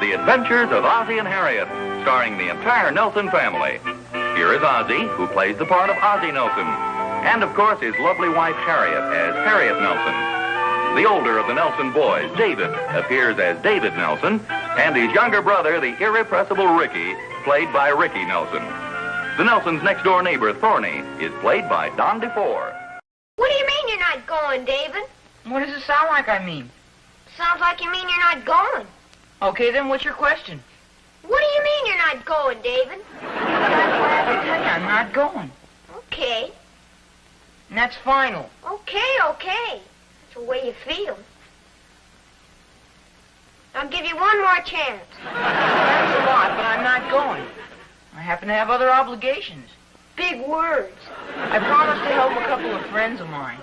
The Adventures of Ozzie and Harriet, starring the entire Nelson family. Here is Ozzie, who plays the part of Ozzie Nelson, and of course his lovely wife Harriet as Harriet Nelson. The older of the Nelson boys, David, appears as David Nelson, and his younger brother, the irrepressible Ricky, played by Ricky Nelson. The Nelsons' next-door neighbor, Thorny, is played by Don DeFore. What do you mean you're not going, David? What does it sound like I mean? Sounds like you mean you're not going. Okay, then what's your question? What do you mean you're not going, David? I tell you, I'm not going. Okay. And that's final. Okay. That's the way you feel. I'll give you one more chance. That's a lot, but I'm not going. I happen to have other obligations. Big words. I promised to help a couple of friends of mine.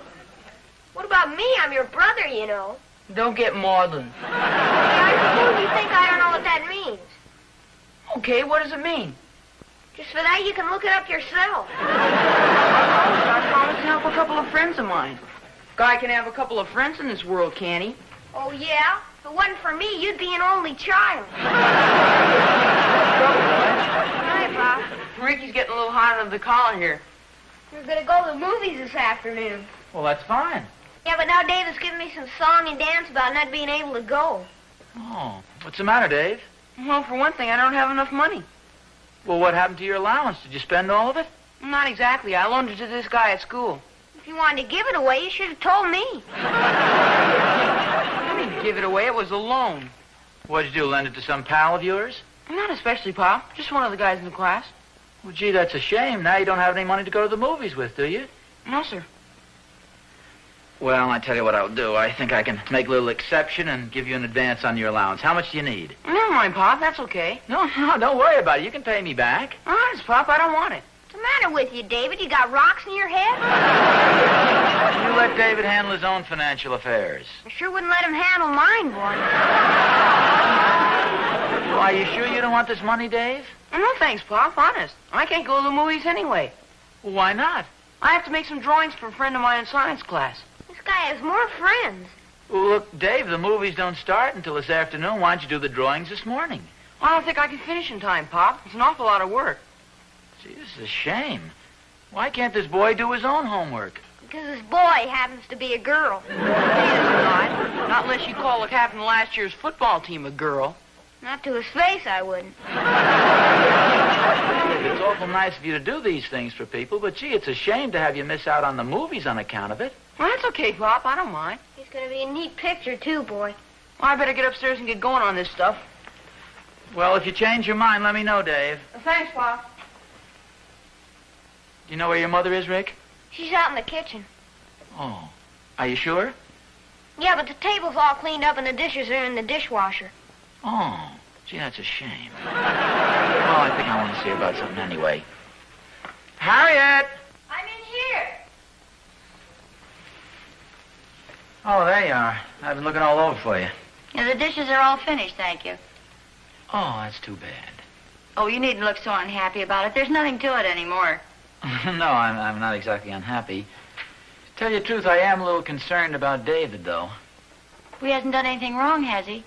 What about me? I'm your brother, you know. Don't get maudlin. I suppose you think I don't know what that means. Okay, what does it mean? Just for that, you can look it up yourself. I promised to help a couple of friends of mine. Guy can have a couple of friends in this world, can't he? Oh, yeah? If it wasn't for me, you'd be an only child. Hi, Pop. Ricky's getting a little hot under the collar here. We're going to go to the movies this afternoon. Well, that's fine. Yeah, but now David's giving me some song and dance about not being able to go. Oh, what's the matter, Dave? Well, for one thing, I don't have enough money. Well, what happened to your allowance? Did you spend all of it? Not exactly. I loaned it to this guy at school. If you wanted to give it away, you should have told me. I didn't give it away. It was a loan. What'd you do, lend it to some pal of yours? Not especially, Pop. Just one of the guys in the class. Well, gee, that's a shame. Now you don't have any money to go to the movies with, do you? No, sir. Well, I tell you what I'll do. I think I can make a little exception and give you an advance on your allowance. How much do you need? Never mind, Pop. That's okay. No, don't worry about it. You can pay me back. Honest, Pop, I don't want it. What's the matter with you, David? You got rocks in your head? You let David handle his own financial affairs. I sure wouldn't let him handle mine, boy. Well, are you sure you don't want this money, Dave? No, thanks, Pop. Honest. I can't go to the movies anyway. Well, why not? I have to make some drawings for a friend of mine in science class. This guy has more friends. Well, look, Dave, the movies don't start until this afternoon. Why don't you do the drawings this morning? I don't think I can finish in time, Pop. It's an awful lot of work. Gee, this is a shame. Why can't this boy do his own homework? Because this boy happens to be a girl. He is not. Not unless you call the captain of last year's football team a girl. Not to his face, I wouldn't. It's awful nice of you to do these things for people, but gee, it's a shame to have you miss out on the movies on account of it. Well, that's okay, Pop. I don't mind. It's going to be a neat picture, too, boy. Well, I better get upstairs and get going on this stuff. Well, if you change your mind, let me know, Dave. Thanks, Pop. Do you know where your mother is, Rick? She's out in the kitchen. Oh. Are you sure? Yeah, but the table's all cleaned up and the dishes are in the dishwasher. Oh. Gee, that's a shame. Well, I think I want to see her about something anyway. Harriet! I'm in here. Oh, there you are. I've been looking all over for you. Yeah, the dishes are all finished, thank you. Oh, that's too bad. Oh, you needn't look so unhappy about it. There's nothing to it anymore. No, I'm not exactly unhappy. To tell you the truth, I am a little concerned about David, though. He hasn't done anything wrong, has he?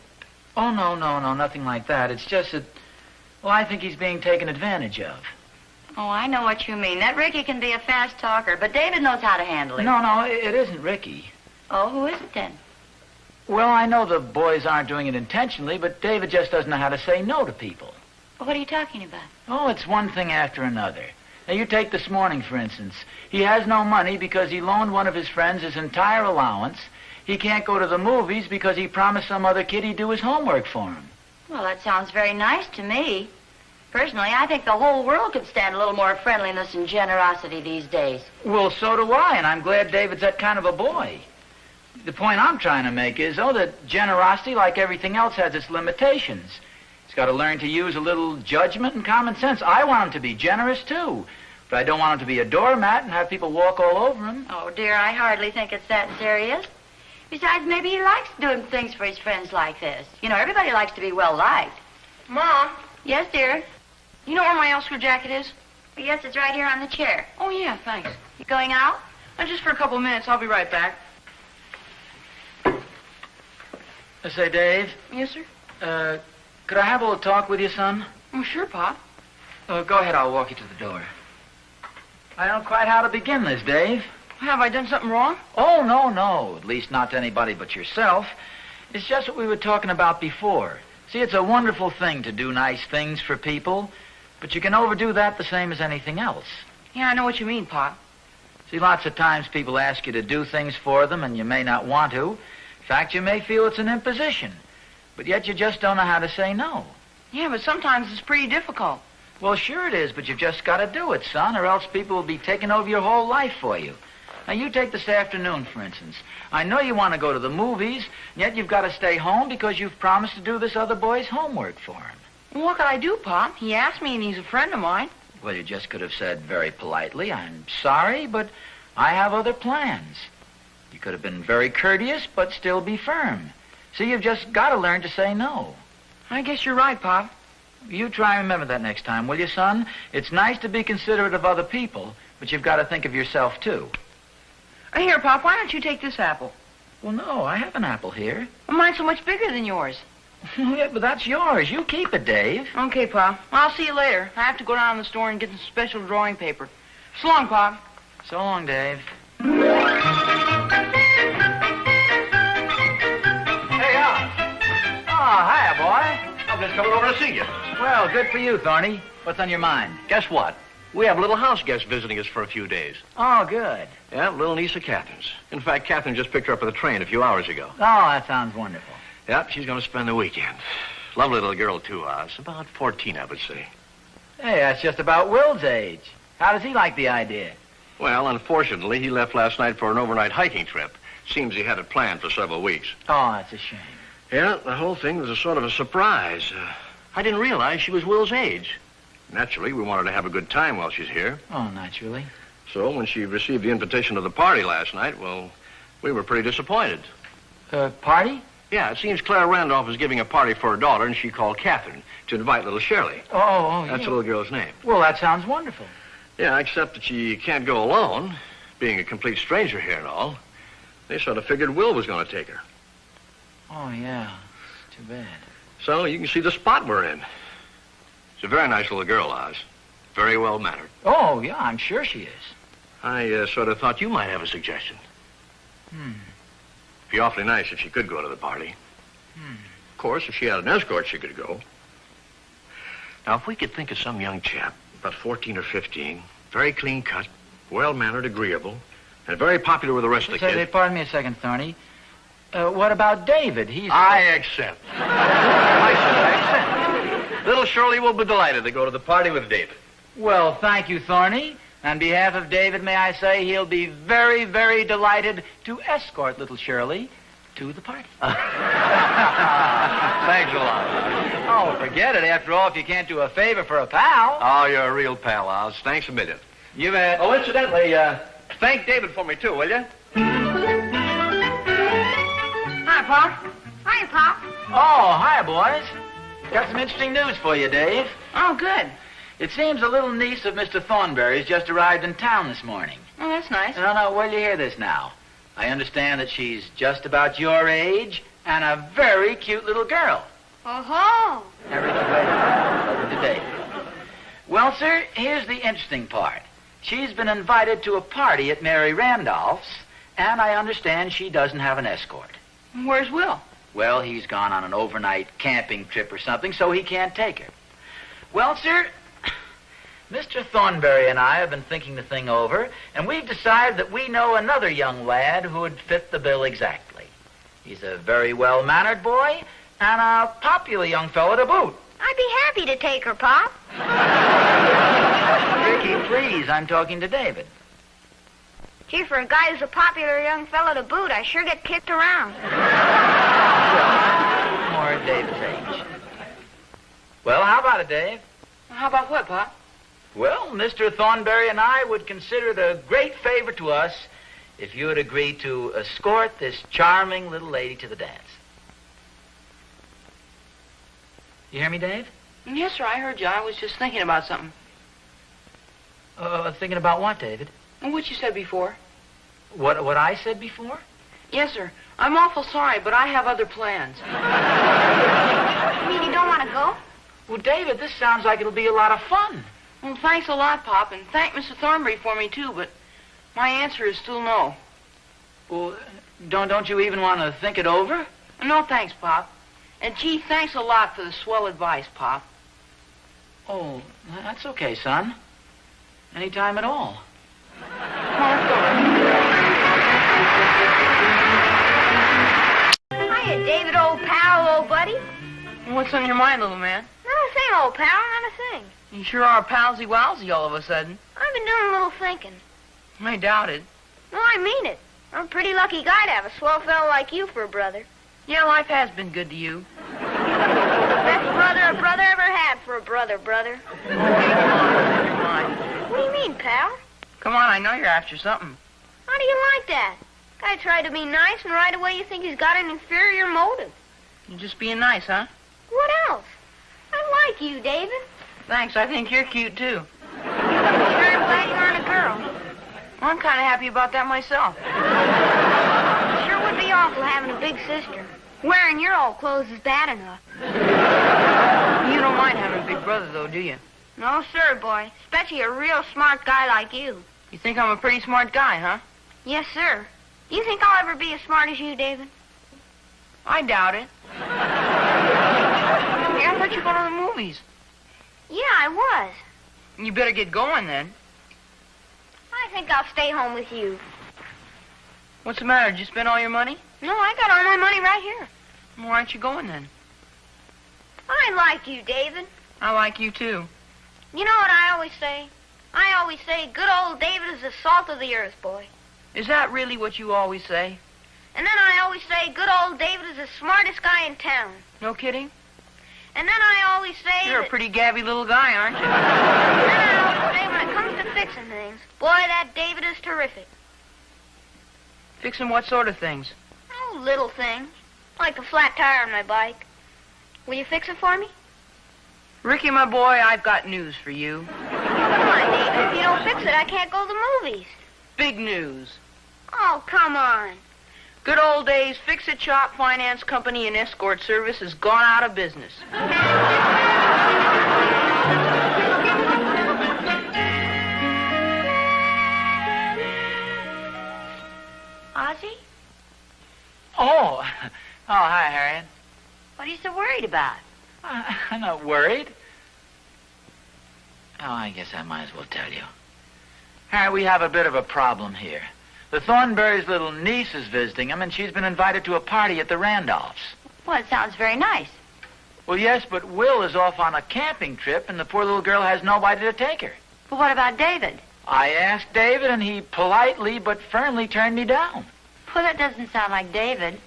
Oh, no, nothing like that. It's just that, well, I think he's being taken advantage of. Oh, I know what you mean. That Ricky can be a fast talker, but David knows how to handle it. No, it isn't Ricky. Oh, who is it then? Well, I know the boys aren't doing it intentionally, but David just doesn't know how to say no to people. What are you talking about? Oh, it's one thing after another. Now, you take this morning, for instance. He has no money because he loaned one of his friends his entire allowance. He can't go to the movies because he promised some other kid he'd do his homework for him. Well, that sounds very nice to me. Personally, I think the whole world could stand a little more friendliness and generosity these days. Well, so do I, and I'm glad David's that kind of a boy. The point I'm trying to make is, that generosity, like everything else, has its limitations. He's got to learn to use a little judgment and common sense. I want him to be generous, too. But I don't want him to be a doormat and have people walk all over him. Oh, dear, I hardly think it's that serious. Besides, maybe he likes doing things for his friends like this. You know, everybody likes to be well-liked. Mom? Yes, dear? You know where my Elsker jacket is? Yes, it's right here on the chair. Oh, yeah, thanks. You going out? Just for a couple of minutes. I'll be right back. Say, Dave. Yes, sir? Could I have a little talk with you, son? Oh, sure, Pop. Go ahead, I'll walk you to the door. I don't quite how to begin this, Dave. Have I done something wrong? Oh, no. At least not to anybody but yourself. It's just what we were talking about before. See, it's a wonderful thing to do nice things for people, but you can overdo that the same as anything else. Yeah, I know what you mean, Pop. See, lots of times people ask you to do things for them and you may not want to. In fact, you may feel it's an imposition, but yet you just don't know how to say no. Yeah, but sometimes it's pretty difficult. Well, sure it is, but you've just got to do it, son, or else people will be taking over your whole life for you. Now, you take this afternoon, for instance. I know you want to go to the movies, yet you've got to stay home because you've promised to do this other boy's homework for him. Well, what could I do, Pop? He asked me, and he's a friend of mine. Well, you just could have said very politely, I'm sorry, but I have other plans. You could have been very courteous, but still be firm. See, you've just got to learn to say no. I guess you're right, Pop. You try and remember that next time, will you, son? It's nice to be considerate of other people, but you've got to think of yourself, too. Here, Pop, why don't you take this apple? Well, no, I have an apple here. Well, mine's so much bigger than yours. Yeah, but that's yours. You keep it, Dave. Okay, Pop. Well, I'll see you later. I have to go down to the store and get some special drawing paper. So long, Pop. So long, Dave. Hey, hiya, boy. I'm just coming over to see you. Well, good for you, Thorny. What's on your mind? Guess what? We have a little house guest visiting us for a few days. Oh, good. Yeah, little niece of Catherine's. In fact, Catherine just picked her up at the train a few hours ago. Oh, that sounds wonderful. Yep, she's going to spend the weekend. Lovely little girl, too, Oz. About 14, I would say. Hey, that's just about Will's age. How does he like the idea? Well, unfortunately, he left last night for an overnight hiking trip. Seems he had it planned for several weeks. Oh, that's a shame. Yeah, the whole thing was a sort of a surprise. I didn't realize she was Will's age. Naturally, we wanted to have a good time while she's here. Oh, naturally. So when she received the invitation to the party last night, well, we were pretty disappointed. Party? Yeah, it seems Claire Randolph is giving a party for her daughter, and she called Catherine to invite little Shirley. Oh, That's yeah. the little girl's name. Well, that sounds wonderful. Yeah, except that she can't go alone, being a complete stranger here and all. They sort of figured Will was going to take her. Oh, yeah. It's too bad. So you can see the spot we're in. She's a very nice little girl, Oz. Very well-mannered. Oh, yeah, I'm sure she is. I sort of thought you might have a suggestion. It'd be awfully nice if she could go to the party. Of course, if she had an escort, she could go. Now, if we could think of some young chap, about 14 or 15, very clean-cut, well-mannered, agreeable, and very popular with the rest of the kids. Pardon me a second, Thorny. What about David? He's... I accept. I said I accept. Little Shirley will be delighted to go to the party with David. Well, thank you, Thorny. On behalf of David, may I say he'll be very, very delighted to escort little Shirley to the party. Thanks a lot. Oh, forget it. After all, if you can't do a favor for a pal. Oh, you're a real pal, Oz. Thanks a million. You bet. Oh, incidentally, thank David for me, too, will you? Hi, Pop. Hi, Pop. Oh, hiya, boys. Got some interesting news for you, Dave. Oh, good. It seems a little niece of Mr. Thornberry's just arrived in town this morning. Oh, that's nice. No, where'll you hear this now? I understand that she's just about your age and a very cute little girl. Oh-ho. Everything over to Dave. Well, sir, here's the interesting part. She's been invited to a party at Mary Randolph's, and I understand she doesn't have an escort. Where's Will? Well, he's gone on an overnight camping trip or something, so he can't take her. Well, sir, Mr. Thornberry and I have been thinking the thing over, and we've decided that we know another young lad who would fit the bill exactly. He's a very well-mannered boy and a popular young fellow to boot. I'd be happy to take her, Pop. Ricky, please, I'm talking to David. Gee, for a guy who's a popular young fellow to boot, I sure get kicked around. More at David's age. Well, how about it, Dave? How about what, Pop? Well, Mr. Thornberry and I would consider it a great favor to us if you would agree to escort this charming little lady to the dance. You hear me, Dave? Yes, sir, I heard you. I was just thinking about something. Thinking about what, David? What you said before. What I said before? Yes, sir. I'm awful sorry, but I have other plans. You mean you don't want to go? Well, David, this sounds like it'll be a lot of fun. Well, thanks a lot, Pop, and thank Mr. Thornbury for me, too, but my answer is still no. Well, don't you even want to think it over? No, thanks, Pop. And, gee, thanks a lot for the swell advice, Pop. Oh, that's okay, son. Anytime at all. Hiya, David, old pal, old buddy. What's on your mind, little man? Not a thing, old pal, not a thing. You sure are palsy-walsy all of a sudden. I've been doing a little thinking. I doubt it. No, I mean it. I'm a pretty lucky guy to have a swell fellow like you for a brother. Yeah, life has been good to you. Best brother a brother ever had for a brother. Okay, come on, never mind. What do you mean, pal? Come on, I know you're after something. How do you like that? Guy tried to be nice, and right away you think he's got an inferior motive. You're just being nice, huh? What else? I like you, David. Thanks, I think you're cute, too. Sure am glad you aren't a girl. Well, I'm kind of happy about that myself. Sure would be awful having a big sister. Wearing your old clothes is bad enough. You don't mind having a big brother, though, do you? No, sir, boy. Especially a real smart guy like you. You think I'm a pretty smart guy, huh? Yes, sir. Do you think I'll ever be as smart as you, David? I doubt it. Hey, I thought you were going to the movies. Yeah, I was. You better get going, then. I think I'll stay home with you. What's the matter? Did you spend all your money? No, I got all my money right here. Well, why aren't you going, then? I like you, David. I like you, too. You know what I always say? I always say good old David is the salt of the earth, boy. Is that really what you always say? And then I always say good old David is the smartest guy in town. No kidding? And then I always say You're a pretty gabby little guy, aren't you? And then I always say when it comes to fixing things, boy, that David is terrific. Fixing what sort of things? Oh, little things. Like a flat tire on my bike. Will you fix it for me? Ricky, my boy, I've got news for you. Come on, David. If you don't fix it, I can't go to the movies. Big news. Oh, come on. Good old days, Fix-It Shop Finance Company and Escort Service has gone out of business. Ozzie? Oh, hi, Harriet. What are you so worried about? I'm not worried. Oh, I guess I might as well tell you. Harriet, we have a bit of a problem here. The Thornberry's little niece is visiting him, and she's been invited to a party at the Randolphs. Well, it sounds very nice. Well, yes, but Will is off on a camping trip, and the poor little girl has nobody to take her. But what about David? I asked David, and he politely but firmly turned me down. Well, that doesn't sound like David.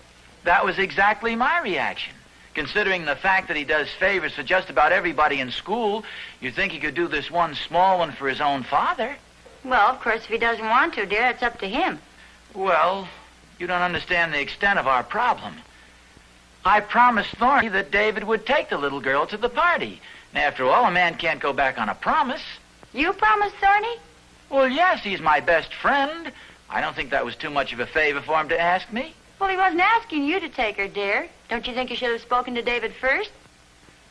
That was exactly my reaction. Considering the fact that he does favors for just about everybody in school, you'd think he could do this one small one for his own father. Well, of course, if he doesn't want to, dear, it's up to him. Well, you don't understand the extent of our problem. I promised Thorny that David would take the little girl to the party. And after all, a man can't go back on a promise. You promised, Thorny? Well, yes, he's my best friend. I don't think that was too much of a favor for him to ask me. Well, he wasn't asking you to take her, dear. Don't you think you should have spoken to David first?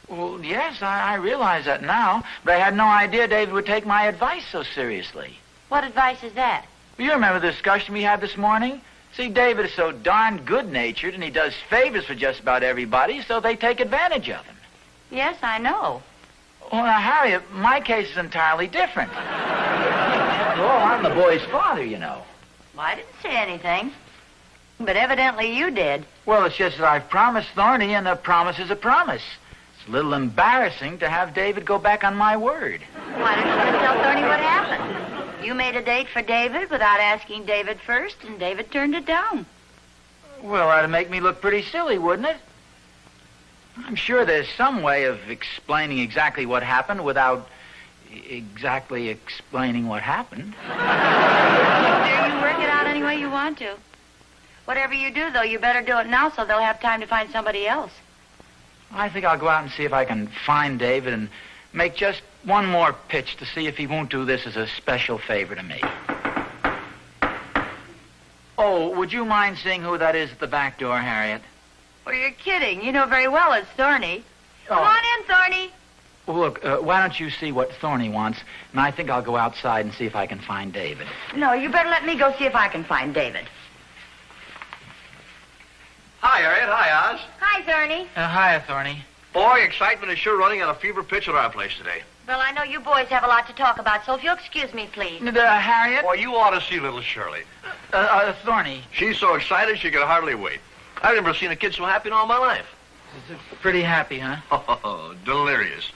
Well, yes, I realize that now, but I had no idea David would take my advice so seriously. What advice is that? You remember the discussion we had this morning? See, David is so darn good-natured, and he does favors for just about everybody, so they take advantage of him. Yes, I know. Well, now, Harriet, my case is entirely different. After all, I'm the boy's father, you know. Well, I didn't say anything. But evidently you did. Well, it's just that I've promised Thorny, and a promise is a promise. It's a little embarrassing to have David go back on my word. Why don't you just tell Thorny what happened? You made a date for David without asking David first, and David turned it down. Well, that'd make me look pretty silly, wouldn't it? I'm sure there's some way of explaining exactly what happened without exactly explaining what happened. There, you work it out any way you want to. Whatever you do, though, you better do it now so they'll have time to find somebody else. I think I'll go out and see if I can find David and make just one more pitch to see if he won't do this as a special favor to me. Oh, would you mind seeing who that is at the back door, Harriet? Well, you're kidding. You know very well it's Thorny. Oh. Come on in, Thorny. Well, look, why don't you see what Thorny wants, and I think I'll go outside and see if I can find David. No, you better let me go see if I can find David. Hi, Harriet. Hi, Oz. Hi, Thorny. Hiya, Thorny. Boy, excitement is sure running at a fever pitch at our place today. Well, I know you boys have a lot to talk about, so if you'll excuse me, please. Harriet? Boy, you ought to see little Shirley. Thorny. She's so excited she can hardly wait. I've never seen a kid so happy in all my life. Pretty happy, huh? Oh, delirious.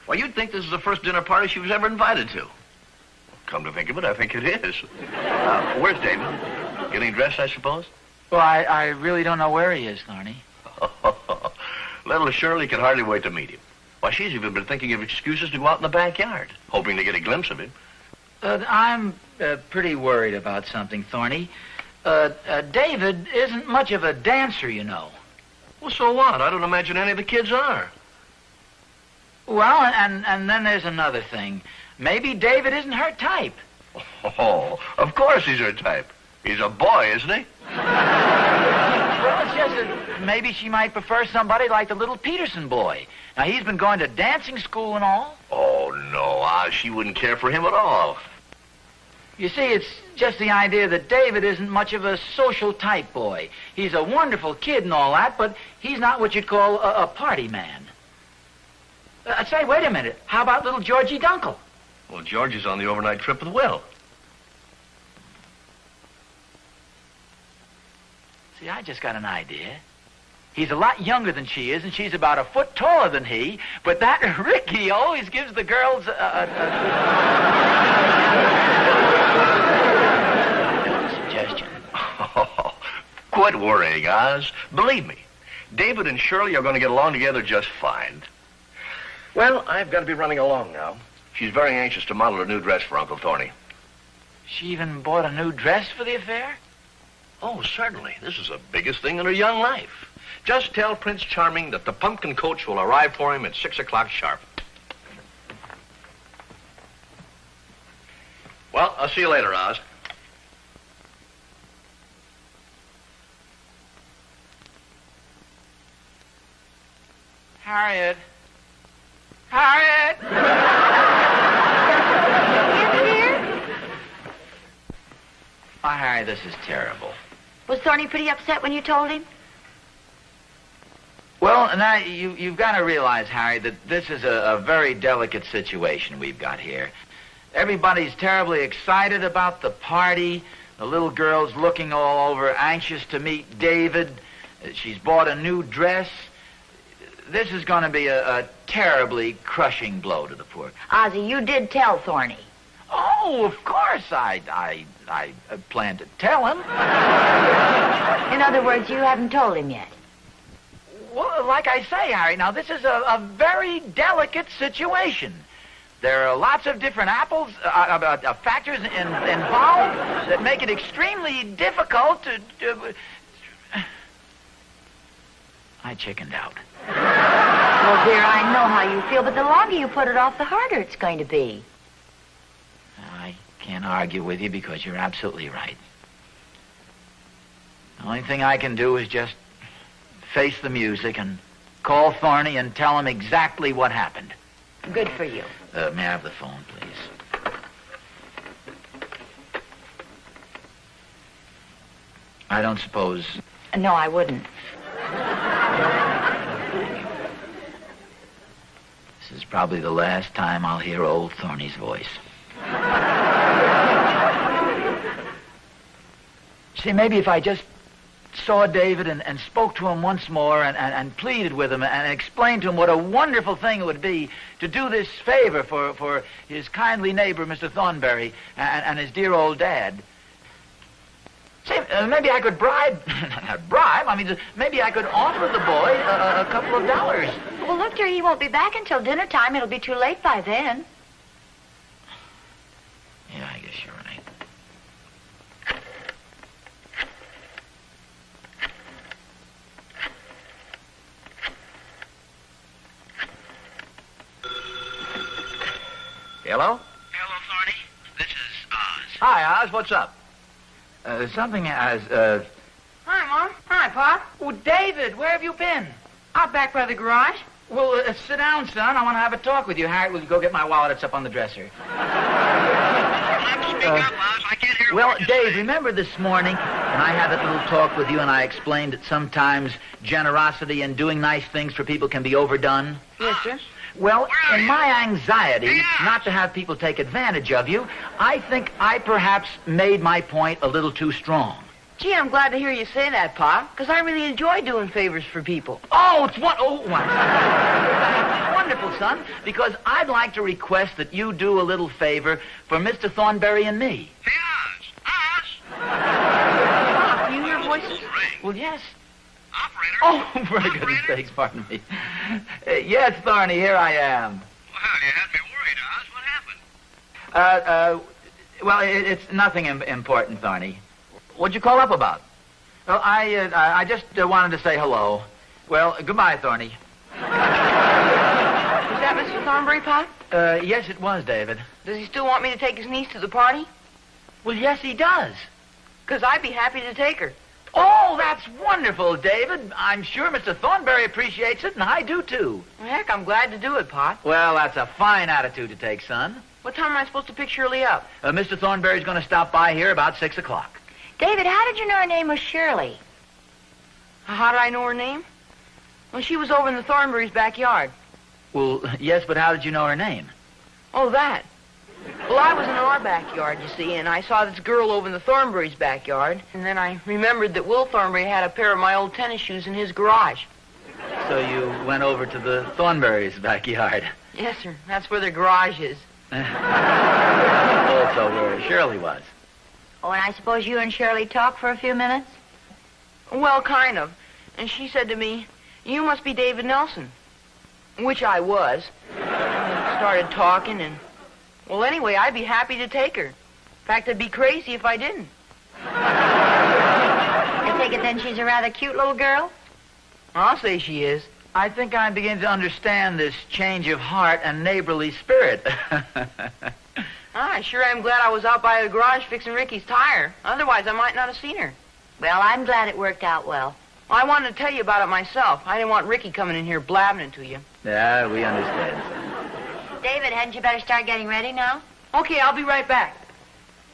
Well, you'd think this is the first dinner party she was ever invited to. Come to think of it, I think it is. Where's David? Getting dressed, I suppose? Well, I really don't know where he is, Thorny. Little Shirley can hardly wait to meet him. Why, she's even been thinking of excuses to go out in the backyard, hoping to get a glimpse of him. I'm pretty worried about something, Thorny. David isn't much of a dancer, you know. Well, so what? I don't imagine any of the kids are. Well, and then there's another thing. Maybe David isn't her type. Oh, of course he's her type. He's a boy, isn't he? Well, it's just that maybe she might prefer somebody like the little Peterson boy. Now, he's been going to dancing school and all. Oh, no, she wouldn't care for him at all. You see, it's just the idea that David isn't much of a social type boy. He's a wonderful kid and all that, but he's not what you'd call a party man. Say, wait a minute. How about little Georgie Dunkel? Well, George is on the overnight trip with Will. See, I just got an idea. He's a lot younger than she is, and she's about a foot taller than he, but that Ricky always gives the girls suggestion. Quit worrying, Oz. Believe me, David and Shirley are going to get along together just fine. Well, I've got to be running along now. She's very anxious to model a new dress for Uncle Thorny. She even bought a new dress for the affair? Oh, certainly. This is the biggest thing in her young life. Just tell Prince Charming that the pumpkin coach will arrive for him at 6 o'clock sharp. Well, I'll see you later, Oz. Harriet. Harriet! Oh, Harry, this is terrible. Was Thorny pretty upset when you told him? Well, now, you've got to realize, Harry, that this is a very delicate situation we've got here. Everybody's terribly excited about the party. The little girl's looking all over, anxious to meet David. She's bought a new dress. This is going to be a terribly crushing blow to the poor. Ozzie, you did tell Thorny. Oh, of course I plan to tell him. In other words, you haven't told him yet. Well, like I say, Harry, now this is a very delicate situation. There are lots of different factors involved that make it extremely difficult to I chickened out. Well, dear, I know how you feel, but the longer you put it off, the harder it's going to be. I can't argue with you because you're absolutely right. The only thing I can do is just face the music and call Thorny and tell him exactly what happened. Good for you. May I have the phone, please? I don't suppose... No, I wouldn't. This is probably the last time I'll hear old Thorny's voice. See, maybe if I just saw David and spoke to him once more and pleaded with him and explained to him what a wonderful thing it would be to do this favor for his kindly neighbor, Mr. Thornberry, and his dear old dad. See, maybe I could bribe, not bribe, I mean, maybe I could offer the boy a couple of dollars. Well, look, dear, he won't be back until dinner time. It'll be too late by then. Yeah, I guess you're right. Hello? Hello, Thorny. This is Oz. Hi, Oz. What's up? Something as, Hi, Mom. Hi, Pop. Oh, David, where have you been? Out back by the garage. Well, sit down, son. I want to have a talk with you. Harriet, will you go get my wallet? It's up on the dresser. Speak up, Oz. I can't hear Well, what you're Dave, saying. remember this morning when I had that little talk with you and I explained that sometimes generosity and doing nice things for people can be overdone? Yes, sir. Well, Where are in you? my anxiety Yeah. not to have people take advantage of you, I think I perhaps made my point a little too strong. Gee, I'm glad to hear you say that, Pa, because I really enjoy doing favors for people. Oh, it's wonderful, son, because I'd like to request that you do a little favor for Mr. Thornberry and me. Hey, Oz. Pa, can you hear voices? Ring. Well, yes. Operator. Oh, for goodness sakes, pardon me. Yes, Thorny, here I am. Well, you had me worried, Oz. What happened? Well, it's nothing important, Thorny. What'd you call up about? Well, I just wanted to say hello. Well, goodbye, Thorny. Was that Mr. Thornberry, Pa? Yes, it was, David. Does he still want me to take his niece to the party? Well, yes, he does. Because I'd be happy to take her. Oh, that's wonderful, David. I'm sure Mr. Thornberry appreciates it, and I do, too. Well, heck, I'm glad to do it, Pa. Well, that's a fine attitude to take, son. What time am I supposed to pick Shirley up? Mr. Thornberry's going to stop by here about 6 o'clock. David, how did you know her name was Shirley? How did I know her name? Well, she was over in the Thornberry's backyard. Well, yes, but how did you know her name? Oh, that. Well, I was in our backyard, you see, and I saw this girl over in the Thornberry's backyard, and then I remembered that Will Thornberry had a pair of my old tennis shoes in his garage. So you went over to the Thornberry's backyard. Yes, sir. That's where their garage is. Also where Shirley was. Oh, and I suppose you and Shirley talked for a few minutes? Well, kind of. And she said to me, "You must be David Nelson." Which I was. And we started talking, and... Well, anyway, I'd be happy to take her. In fact, I'd be crazy if I didn't. I take it then she's a rather cute little girl? I'll say she is. I think I'm beginning to understand this change of heart and neighborly spirit. I sure am glad I was out by the garage fixing Ricky's tire. Otherwise, I might not have seen her. Well, I'm glad it worked out well. Well, I wanted to tell you about it myself. I didn't want Ricky coming in here blabbing it to you. Yeah, we understand. David, hadn't you better start getting ready now? Okay, I'll be right back.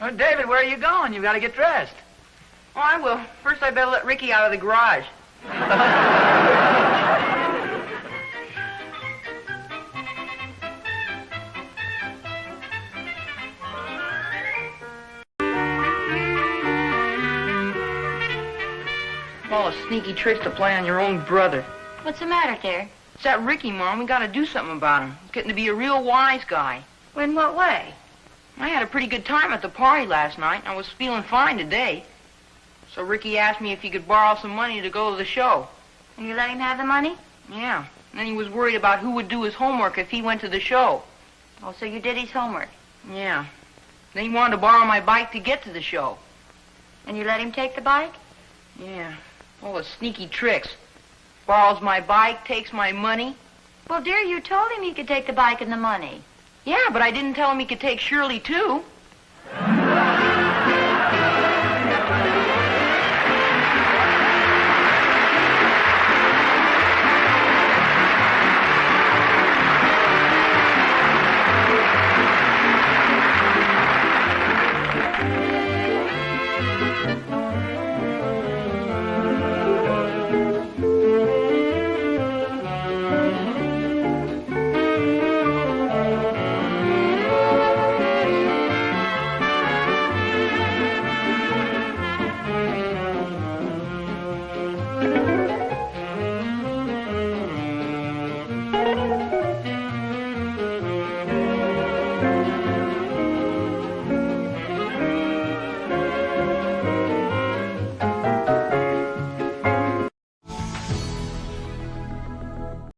Well, David, where are you going? You've got to get dressed. Oh, I will. First, I better let Ricky out of the garage. All the sneaky tricks to play on your own brother. What's the matter, dear? It's that Ricky, Mom. We got to do something about him. He's getting to be a real wise guy. In what way? I had a pretty good time at the party last night. I was feeling fine today. So Ricky asked me if he could borrow some money to go to the show. And you let him have the money? Yeah. And then he was worried about who would do his homework if he went to the show. Oh, so you did his homework. Yeah. Then he wanted to borrow my bike to get to the show. And you let him take the bike? Yeah. All the sneaky tricks. Borrows my bike, takes my money. Well, dear, you told him he could take the bike and the money. Yeah, but I didn't tell him he could take Shirley, too.